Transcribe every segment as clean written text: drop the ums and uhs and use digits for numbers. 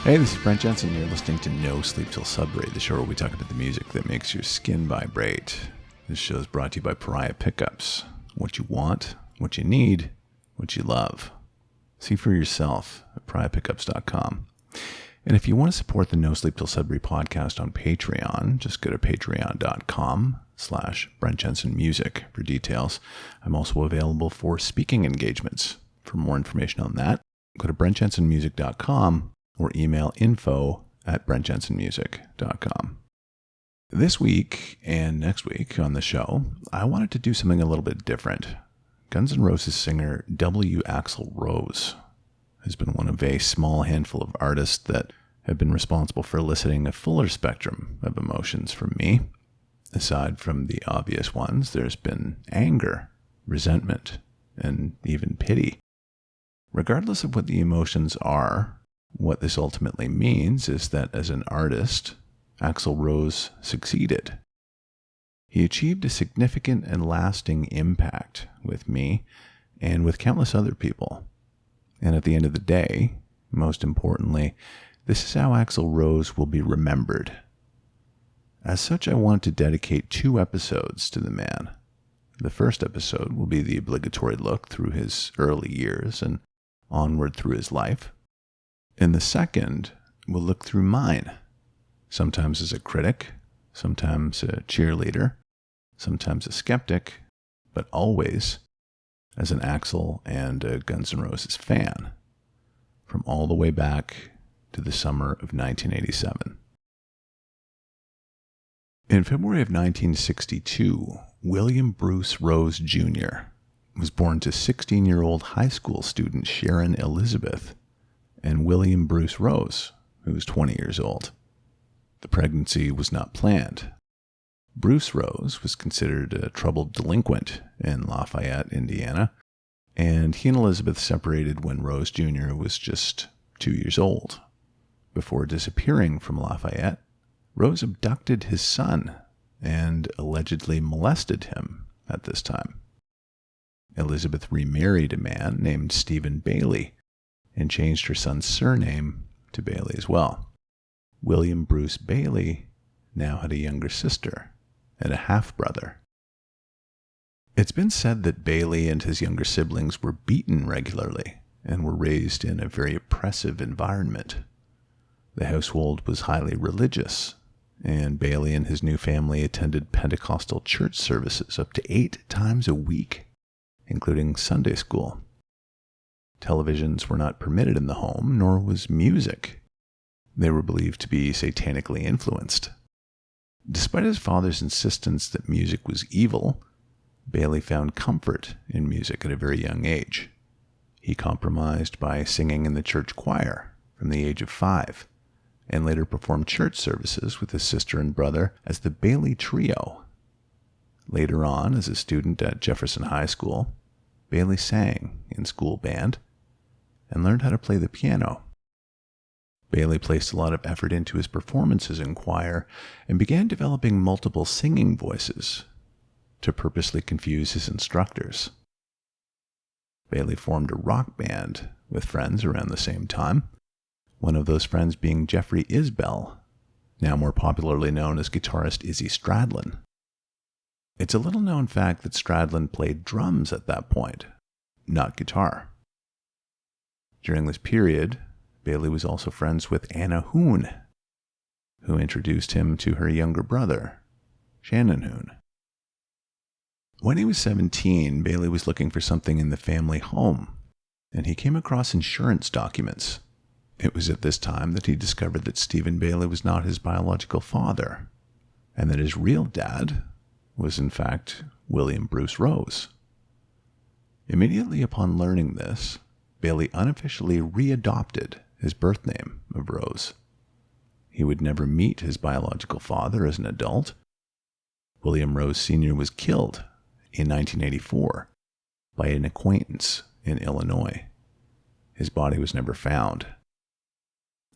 Hey, this is Brent Jensen. You're listening to No Sleep Till Sudbury, the show where we talk about the music that makes your skin vibrate. This show is brought to you by Pariah Pickups. What you want, what you need, what you love. See for yourself at pariahpickups.com. And if you want to support the No Sleep Till Sudbury podcast on Patreon, just go to patreon.com/Brent Jensen Music for details. I'm also available for speaking engagements. For more information on that, go to brentjensenmusic.com or email info@brentjensenmusic.com. This week and next week on the show, I wanted to do something a little bit different. Guns N' Roses singer Axl Rose has been one of a small handful of artists that have been responsible for eliciting a fuller spectrum of emotions from me. Aside from the obvious ones, there's been anger, resentment, and even pity. Regardless of what the emotions are, what this ultimately means is that as an artist, Axl Rose succeeded. He achieved a significant and lasting impact with me and with countless other people. And at the end of the day, most importantly, this is how Axl Rose will be remembered. As such, I wanted to dedicate 2 episodes to the man. The first episode will be the obligatory look through his early years and onward through his life. And the second will look through mine, sometimes as a critic, sometimes a cheerleader, sometimes a skeptic, but always as an Axl and a Guns N' Roses fan, from all the way back to the summer of 1987. In February of 1962, William Bruce Rose Jr. was born to 16-year-old high school student Sharon Elizabeth and William Bruce Rose, who was 20 years old. The pregnancy was not planned. Bruce Rose was considered a troubled delinquent in Lafayette, Indiana, and he and Elizabeth separated when Rose Jr. was just 2 years old. Before disappearing from Lafayette, Rose abducted his son and allegedly molested him at this time. Elizabeth remarried a man named Stephen Bailey and changed her son's surname to Bailey as well. William Bruce Bailey now had a younger sister and a half-brother. It's been said that Bailey and his younger siblings were beaten regularly and were raised in a very oppressive environment. The household was highly religious, and Bailey and his new family attended Pentecostal church services up to 8 times a week, including Sunday school. Televisions were not permitted in the home, nor was music. They were believed to be satanically influenced. Despite his father's insistence that music was evil, Bailey found comfort in music at a very young age. He compromised by singing in the church choir from the age of 5, and later performed church services with his sister and brother as the Bailey Trio. Later on, as a student at Jefferson High School, Bailey sang in school band and learned how to play the piano. Bailey placed a lot of effort into his performances in choir and began developing multiple singing voices to purposely confuse his instructors. Bailey formed a rock band with friends around the same time, one of those friends being Jeffrey Isbell, now more popularly known as guitarist Izzy Stradlin. It's a little-known fact that Stradlin played drums at that point, not guitar. During this period, Bailey was also friends with Anna Hoon, who introduced him to her younger brother, Shannon Hoon. When he was 17, Bailey was looking for something in the family home, and he came across insurance documents. It was at this time that he discovered that Stephen Bailey was not his biological father, and that his real dad was in fact William Bruce Rose. Immediately upon learning this, Bailey unofficially readopted his birth name of Rose. He would never meet his biological father as an adult. William Rose Sr. was killed in 1984 by an acquaintance in Illinois. His body was never found.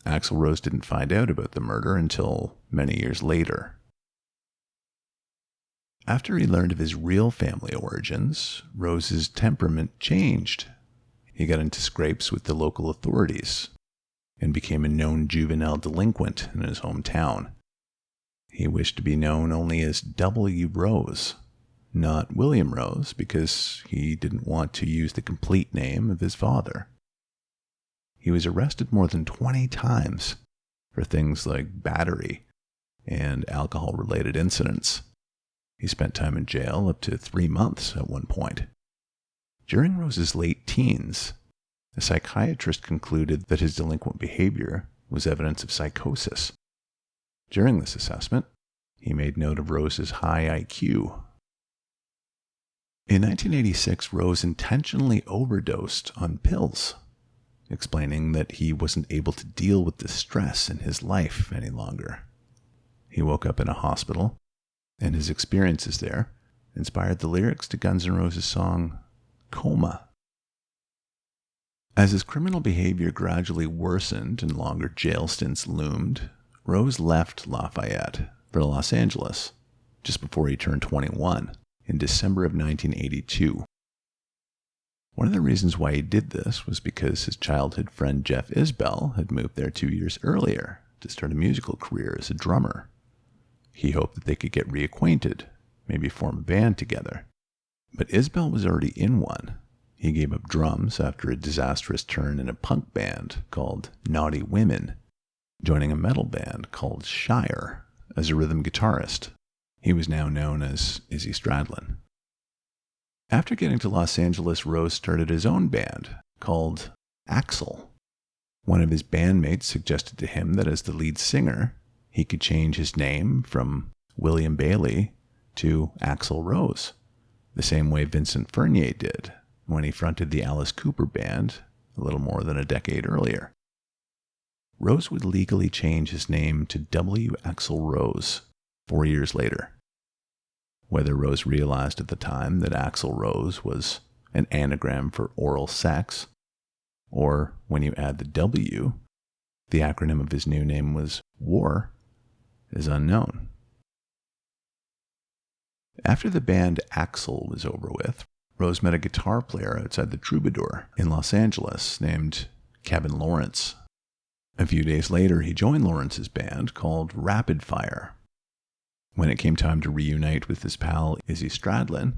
Axl Rose didn't find out about the murder until many years later. After he learned of his real family origins, Rose's temperament changed. He got into scrapes with the local authorities, and became a known juvenile delinquent in his hometown. He wished to be known only as W. Rose, not William Rose, because he didn't want to use the complete name of his father. He was arrested more than 20 times for things like battery and alcohol-related incidents. He spent time in jail up to 3 months at one point. During Rose's late teens, a psychiatrist concluded that his delinquent behavior was evidence of psychosis. During this assessment, he made note of Rose's high IQ. In 1986, Rose intentionally overdosed on pills, explaining that he wasn't able to deal with the stress in his life any longer. He woke up in a hospital, and his experiences there inspired the lyrics to Guns N' Roses' song Coma. As his criminal behavior gradually worsened and longer jail stints loomed, Rose left Lafayette for Los Angeles just before he turned 21 in December of 1982. One of the reasons why he did this was because his childhood friend Jeff Isbell had moved there 2 years earlier to start a musical career as a drummer. He hoped that they could get reacquainted, maybe form a band together. But Isbell was already in one. He gave up drums after a disastrous turn in a punk band called Naughty Women, joining a metal band called Shire as a rhythm guitarist. He was now known as Izzy Stradlin. After getting to Los Angeles, Rose started his own band called Axl. One of his bandmates suggested to him that as the lead singer, he could change his name from William Bailey to Axl Rose, the same way Vincent Furnier did when he fronted the Alice Cooper band a little more than a decade earlier. Rose would legally change his name to W. Axl Rose 4 years later. Whether Rose realized at the time that Axl Rose was an anagram for oral sex, or when you add the W, the acronym of his new name was WAR, is unknown. After the band Axl was over with, Rose met a guitar player outside the Troubadour in Los Angeles named Kevin Lawrence. A few days later, he joined Lawrence's band called Rapid Fire. When it came time to reunite with his pal Izzy Stradlin,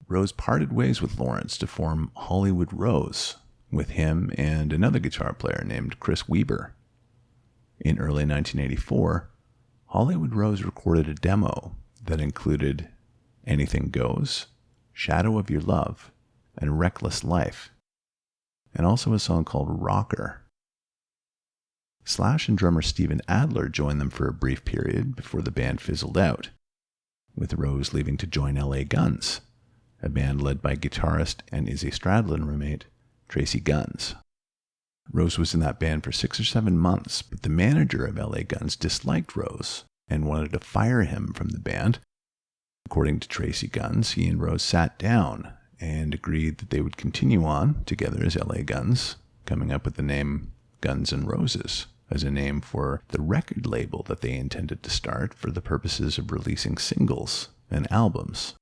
Rose parted ways with Lawrence to form Hollywood Rose with him and another guitar player named Chris Weber. In early 1984, Hollywood Rose recorded a demo that included Anything Goes, Shadow of Your Love, and Reckless Life, and also a song called Rocker. Slash and drummer Steven Adler joined them for a brief period before the band fizzled out, with Rose leaving to join LA Guns, a band led by guitarist and Izzy Stradlin roommate Tracy Guns. Rose was in that band for 6 or 7 months, but the manager of LA Guns disliked Rose and wanted to fire him from the band. According to Tracy Guns, he and Rose sat down and agreed that they would continue on together as LA Guns, coming up with the name Guns N' Roses as a name for the record label that they intended to start for the purposes of releasing singles and albums.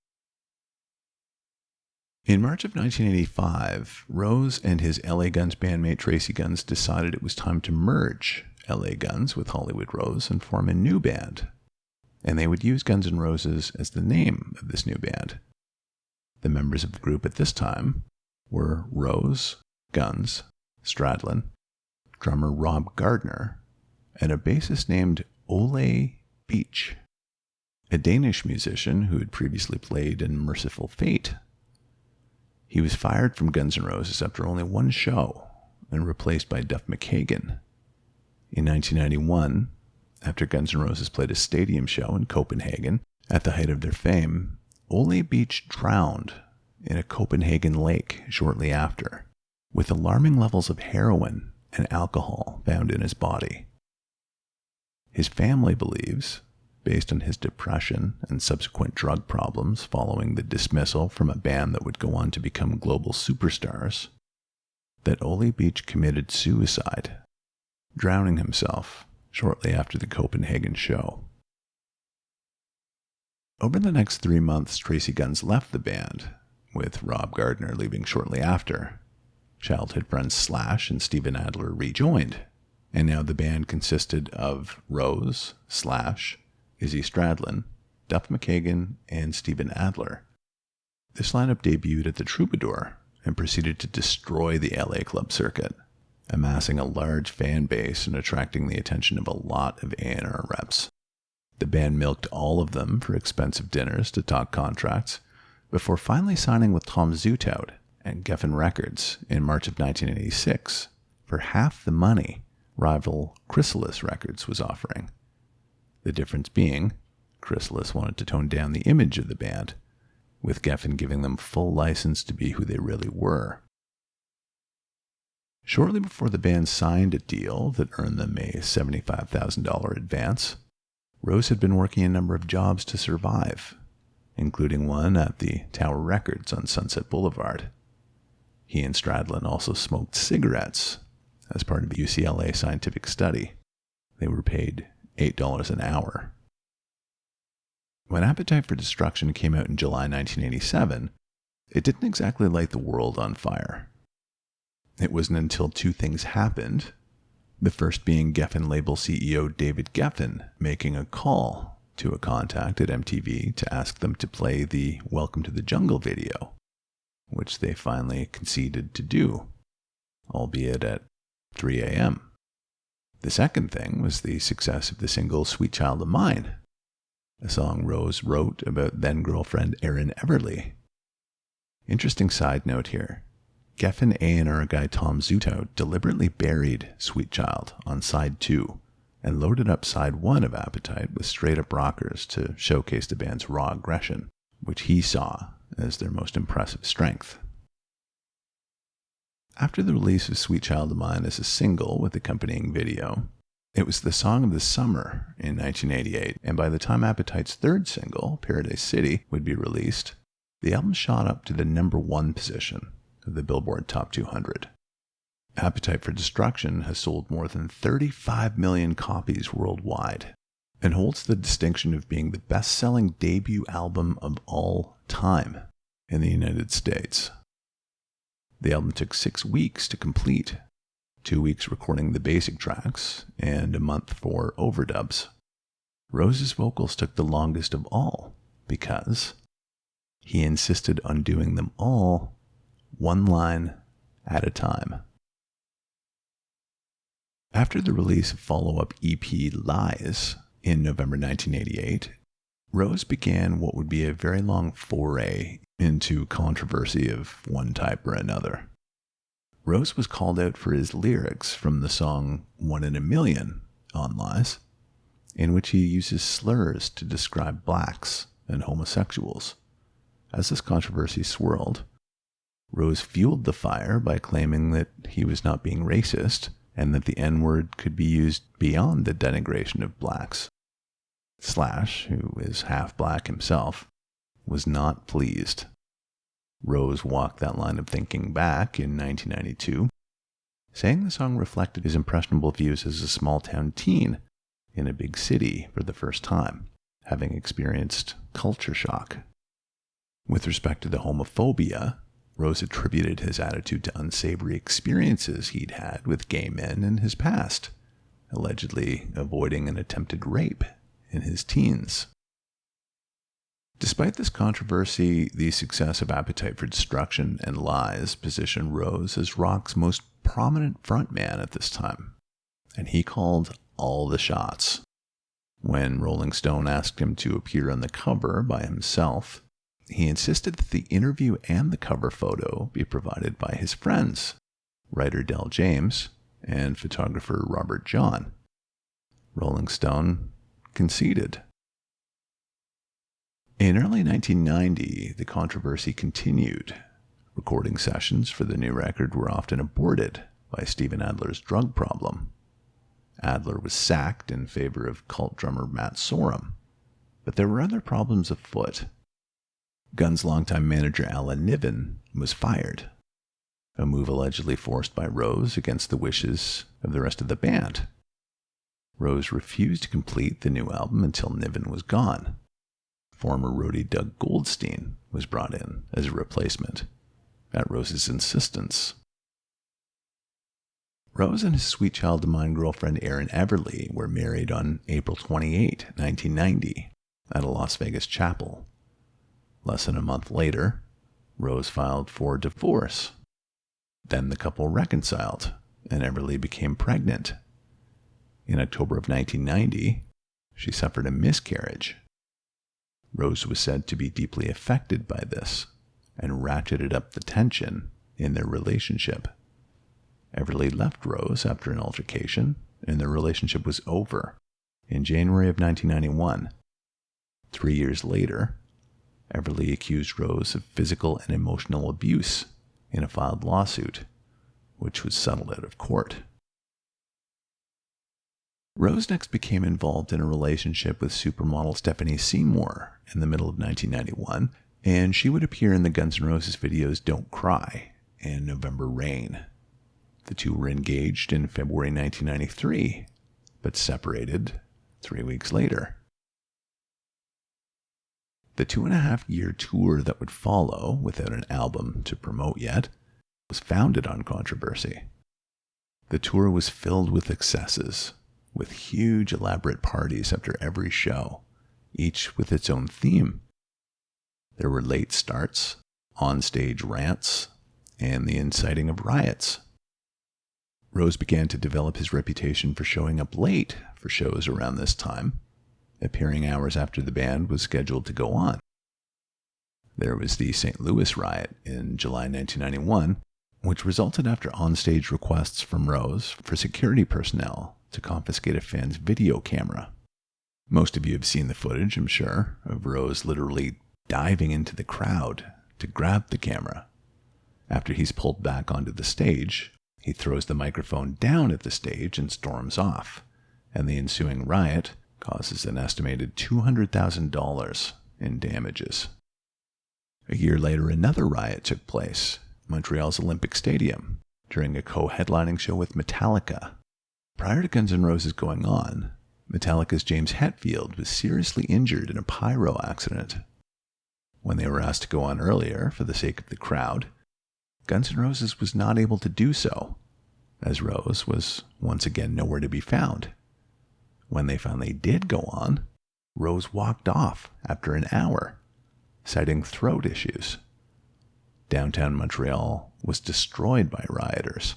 In March of 1985, Rose and his LA Guns bandmate Tracy Guns decided it was time to merge LA Guns with Hollywood Rose and form a new band, and they would use Guns N' Roses as the name of this new band. The members of the group at this time were Rose, Guns, Stradlin, drummer Rob Gardner, and a bassist named Ole Beach, a Danish musician who had previously played in Merciful Fate. He was fired from Guns N' Roses after only one show and replaced by Duff McKagan. In 1991, after Guns N' Roses played a stadium show in Copenhagen at the height of their fame, Ole Beach drowned in a Copenhagen lake shortly after, with alarming levels of heroin and alcohol found in his body. His family believes, based on his depression and subsequent drug problems following the dismissal from a band that would go on to become global superstars, that Ole Beach committed suicide, drowning himself shortly after the Copenhagen show. Over the next 3 months, Tracy Guns left the band, with Rob Gardner leaving shortly after. Childhood friends Slash and Steven Adler rejoined, And now the band consisted of Rose, Slash, Izzy Stradlin, Duff McKagan, and Steven Adler. This lineup debuted at the Troubadour and proceeded to destroy the LA club circuit, amassing a large fan base and attracting the attention of a lot of A&R reps. The band milked all of them for expensive dinners to talk contracts, before finally signing with Tom Zutaut and Geffen Records in March of 1986 for half the money rival Chrysalis Records was offering. The difference being, Chrysalis wanted to tone down the image of the band, with Geffen giving them full license to be who they really were. Shortly before the band signed a deal that earned them a $75,000 advance, Rose had been working a number of jobs to survive, including one at the Tower Records on Sunset Boulevard. He and Stradlin also smoked cigarettes as part of a UCLA scientific study. They were paid $8 an hour. When Appetite for Destruction came out in July 1987, it didn't exactly light the world on fire. It wasn't until two things happened, the first being Geffen label CEO David Geffen making a call to a contact at MTV to ask them to play the Welcome to the Jungle video, which they finally conceded to do, albeit at 3 a.m. The second thing was the success of the single Sweet Child of Mine, a song Rose wrote about then-girlfriend Erin Everly. Interesting side note here. Geffen A&R guy Tom Zutaut deliberately buried Sweet Child on side 2 and loaded up side 1 of Appetite with straight-up rockers to showcase the band's raw aggression, which he saw as their most impressive strength. After the release of Sweet Child of Mine as a single with accompanying video, it was the song of the summer in 1988, and by the time Appetite's third single, Paradise City, would be released, the album shot up to the number 1 position of the Billboard Top 200. Appetite for Destruction has sold more than 35 million copies worldwide and holds the distinction of being the best-selling debut album of all time in the United States. The album took 6 weeks to complete, 2 weeks recording the basic tracks and a month for overdubs. Rose's vocals took the longest of all because he insisted on doing them all one line at a time. After the release of follow-up EP Lies in November 1988, Rose began what would be a very long foray into controversy of one type or another. Rose was called out for his lyrics from the song One in a Million on Lies, in which he uses slurs to describe blacks and homosexuals. As this controversy swirled, Rose fueled the fire by claiming that he was not being racist and that the N-word could be used beyond the denigration of blacks. Slash, who is half black himself, was not pleased. Rose walked that line of thinking back in 1992, saying the song reflected his impressionable views as a small-town teen in a big city for the first time, having experienced culture shock. With respect to the homophobia, Rose attributed his attitude to unsavory experiences he'd had with gay men in his past, allegedly avoiding an attempted rape in his teens. Despite this controversy, the success of Appetite for Destruction and Lies positioned Rose as rock's most prominent frontman at this time, and he called all the shots. When Rolling Stone asked him to appear on the cover by himself, he insisted that the interview and the cover photo be provided by his friends, writer Del James and photographer Robert John. Rolling Stone conceded. In early 1990, the controversy continued. Recording sessions for the new record were often aborted by Steven Adler's drug problem. Adler was sacked in favor of cult drummer Matt Sorum, but there were other problems afoot. Guns' longtime manager Alan Niven was fired, a move allegedly forced by Rose against the wishes of the rest of the band. Rose refused to complete the new album until Niven was gone. Former roadie Doug Goldstein was brought in as a replacement, at Rose's insistence. Rose and his sweet child of mine girlfriend Erin Everly were married on April 28, 1990, at a Las Vegas chapel. Less than a month later, Rose filed for divorce. Then the couple reconciled, and Everly became pregnant. In October of 1990, she suffered a miscarriage. Rose was said to be deeply affected by this and ratcheted up the tension in their relationship. Everly left Rose after an altercation, and their relationship was over in January of 1991. 3 years later, Everly accused Rose of physical and emotional abuse in a filed lawsuit, which was settled out of court. Rose next became involved in a relationship with supermodel Stephanie Seymour in the middle of 1991, and she would appear in the Guns N' Roses videos Don't Cry and November Rain. The two were engaged in February 1993, but separated 3 weeks later. The 2.5-year tour that would follow, without an album to promote yet, was founded on controversy. The tour was filled with excesses, with huge elaborate parties after every show, each with its own theme. There were late starts, on-stage rants, and the inciting of riots. Rose began to develop his reputation for showing up late for shows around this time, appearing hours after the band was scheduled to go on. There was the St. Louis riot in July 1991, which resulted after onstage requests from Rose for security personnel to confiscate a fan's video camera. Most of you have seen the footage, I'm sure, of Rose literally diving into the crowd to grab the camera. After he's pulled back onto the stage, he throws the microphone down at the stage and storms off, and the ensuing riot causes an estimated $200,000 in damages. A year later, another riot took place, Montreal's Olympic Stadium, during a co-headlining show with Metallica. Prior to Guns N' Roses going on, Metallica's James Hetfield was seriously injured in a pyro accident. When they were asked to go on earlier for the sake of the crowd, Guns N' Roses was not able to do so, as Rose was once again nowhere to be found. When they finally did go on, Rose walked off after an hour, citing throat issues. Downtown Montreal was destroyed by rioters,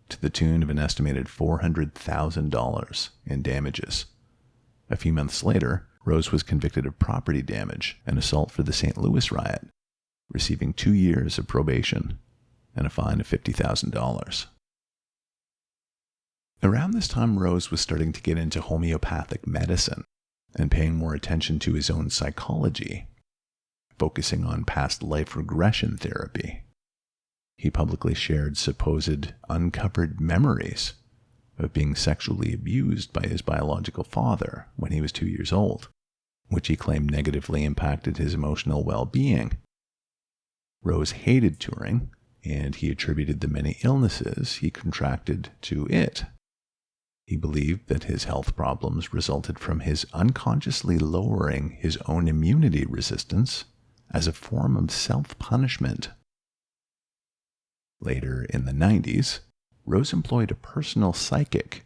to the tune of an estimated $400,000 in damages. A few months later, Rose was convicted of property damage and assault for the St. Louis riot, receiving 2 years of probation and a fine of $50,000. Around this time, Rose was starting to get into homeopathic medicine and paying more attention to his own psychology, focusing on past life regression therapy. He publicly shared supposed uncovered memories of being sexually abused by his biological father when he was 2 years old, which he claimed negatively impacted his emotional well-being. Rose hated touring, and he attributed the many illnesses he contracted to it. He believed that his health problems resulted from his unconsciously lowering his own immunity resistance as a form of self-punishment. Later in the 90s, Rose employed a personal psychic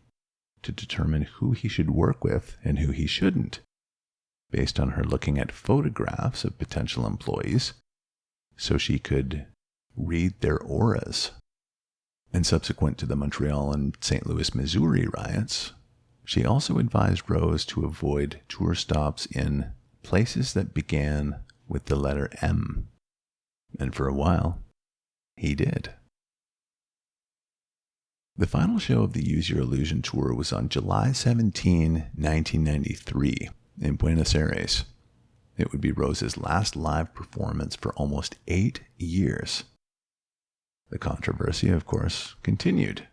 to determine who he should work with and who he shouldn't, based on her looking at photographs of potential employees so she could read their auras. And subsequent to the Montreal and St. Louis, Missouri riots, she also advised Rose to avoid tour stops in places that began with the letter M. And for a while, he did. The final show of the Use Your Illusion tour was on July 17, 1993, in Buenos Aires. It would be Rose's last live performance for almost 8 years. The controversy, of course, continued.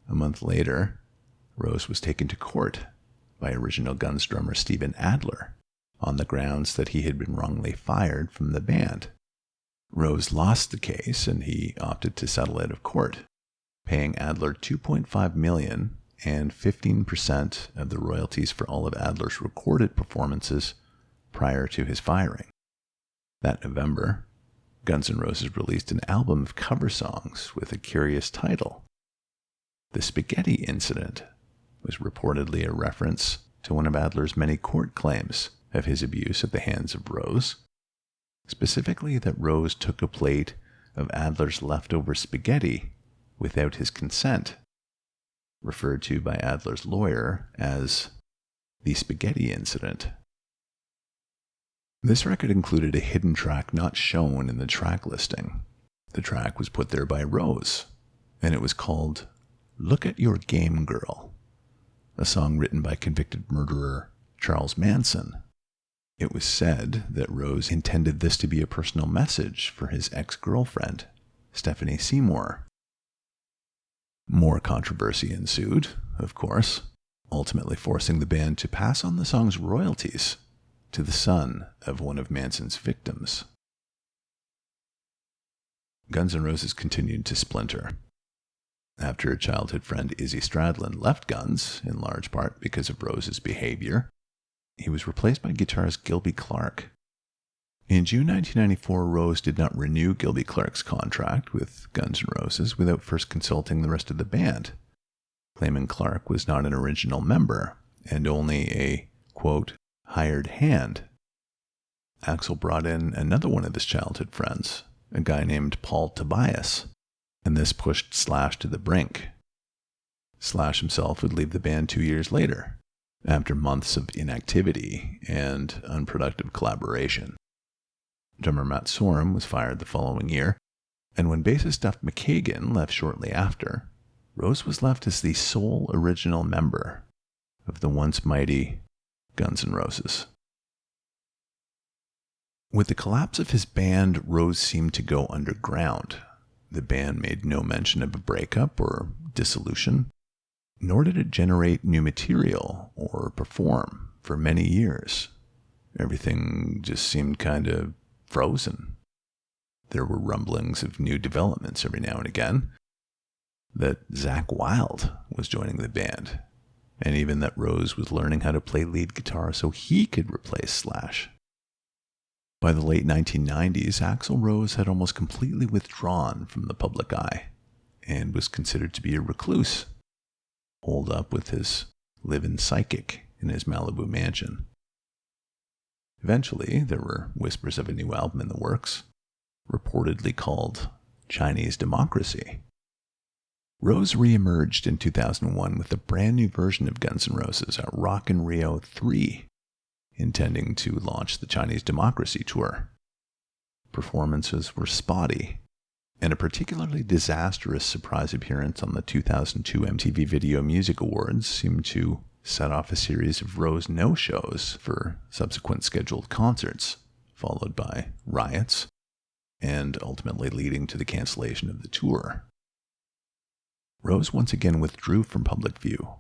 A month later, Rose was taken to court by original Guns drummer Steven Adler on the grounds that he had been wrongly fired from the band. Rose lost the case, and he opted to settle out of court, paying Adler $2.5 million and 15% of the royalties for all of Adler's recorded performances prior to his firing. That November, Guns N' Roses released an album of cover songs with a curious title, The spaghetti incident was reportedly a reference to one of Adler's many court claims of his abuse at the hands of Rose, specifically that Rose took a plate of Adler's leftover spaghetti without his consent, referred to by Adler's lawyer as the spaghetti incident. This record included a hidden track not shown in the track listing. The track was put there by Rose, and it was called Look at Your Game Girl, a song written by convicted murderer Charles Manson. It was said that Rose intended this to be a personal message for his ex-girlfriend, Stephanie Seymour. More controversy ensued, of course, ultimately forcing the band to pass on the song's royalties to the son of one of Manson's victims. Guns N' Roses continued to splinter. After a childhood friend, Izzy Stradlin, left Guns, in large part because of Rose's behavior, he was replaced by guitarist Gilby Clarke. In June 1994, Rose did not renew Gilby Clarke's contract with Guns N' Roses without first consulting the rest of the band, claiming Clarke was not an original member and only a, quote, hired hand. Axl brought in another one of his childhood friends, a guy named Paul Tobias, and this pushed Slash to the brink. Slash himself would leave the band 2 years later, after months of inactivity and unproductive collaboration. Drummer Matt Sorum was fired the following year, and when bassist Duff McKagan left shortly after, Rose was left as the sole original member of the once mighty Guns N' Roses. With the collapse of his band, Rose seemed to go underground. The band made no mention of a breakup or dissolution, nor did it generate new material or perform for many years. Everything just seemed kind of frozen. There were rumblings of new developments every now and again, that Zakk Wylde was joining the band, and even that Rose was learning how to play lead guitar so he could replace Slash. By the late 1990s, Axl Rose had almost completely withdrawn from the public eye and was considered to be a recluse, holed up with his live-in psychic in his Malibu mansion. Eventually, there were whispers of a new album in the works, reportedly called Chinese Democracy. Rose re-emerged in 2001 with a brand new version of Guns N' Roses at Rock in Rio 3, intending to launch the Chinese Democracy Tour. Performances were spotty, and a particularly disastrous surprise appearance on the 2002 MTV Video Music Awards seemed to set off a series of Rose no-shows for subsequent scheduled concerts, followed by riots, and ultimately leading to the cancellation of the tour. Rose once again withdrew from public view,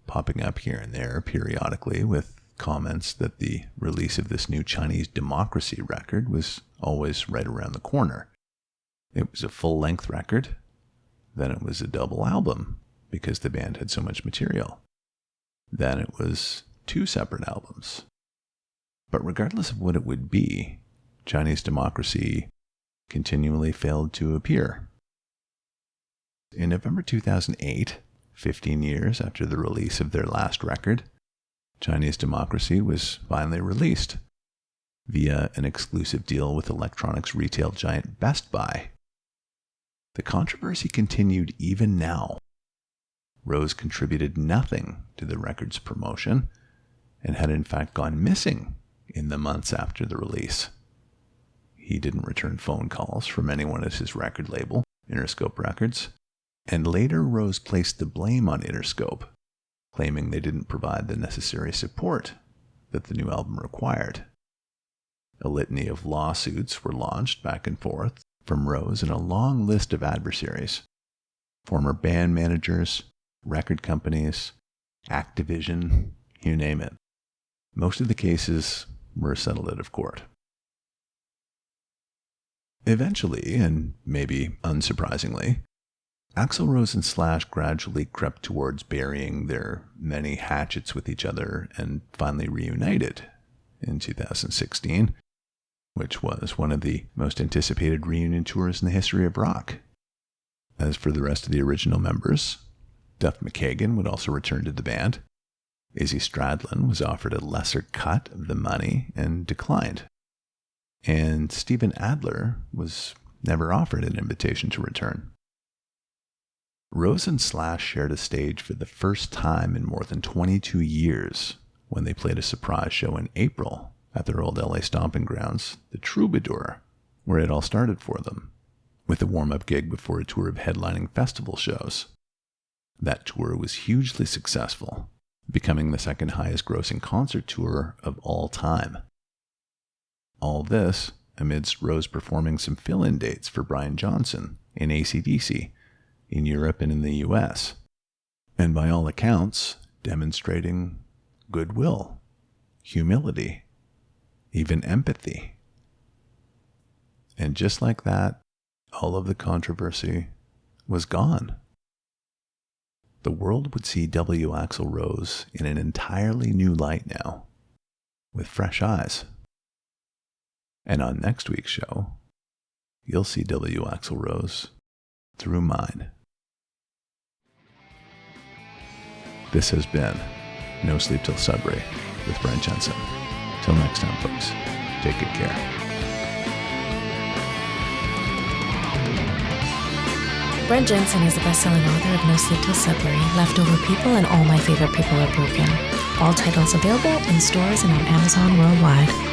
popping up here and there periodically with comments that the release of this new Chinese Democracy record was always right around the corner. It was a full-length record, then it was a double album because the band had so much material. Then it was 2 separate albums. But regardless of what it would be, Chinese Democracy continually failed to appear. In November 2008, 15 years after the release of their last record, Chinese Democracy was finally released via an exclusive deal with electronics retail giant Best Buy. The controversy continued even now. Rose contributed nothing to the record's promotion and had in fact gone missing in the months after the release. He didn't return phone calls from anyone at his record label, Interscope Records, and later Rose placed the blame on Interscope, claiming they didn't provide the necessary support that the new album required. A litany of lawsuits were launched back and forth from Rose and a long list of adversaries, former band managers, record companies, Activision, you name it. Most of the cases were settled out of court. Eventually, and maybe unsurprisingly, Axl Rose and Slash gradually crept towards burying their many hatchets with each other and finally reunited in 2016, which was one of the most anticipated reunion tours in the history of rock. As for the rest of the original members, Duff McKagan would also return to the band. Izzy Stradlin was offered a lesser cut of the money and declined. And Steven Adler was never offered an invitation to return. Rose and Slash shared a stage for the first time in more than 22 years when they played a surprise show in April at their old LA stomping grounds, the Troubadour, where it all started for them, with a warm-up gig before a tour of headlining festival shows. That tour was hugely successful, becoming the second highest grossing concert tour of all time. All this amidst Rose performing some fill-in dates for Brian Johnson in AC/DC, in Europe and in the US, and by all accounts, demonstrating goodwill, humility, even empathy. And just like that, all of the controversy was gone. The world would see W. Axl Rose in an entirely new light now, with fresh eyes. And on next week's show, you'll see W. Axl Rose through mine. This has been No Sleep Till Sudbury with Brent Jensen. Till next time, folks, take good care. Brent Jensen is the best-selling author of No Sleep Till Sudbury, Leftover People, and All My Favorite People Are Broken. All titles available in stores and on Amazon worldwide.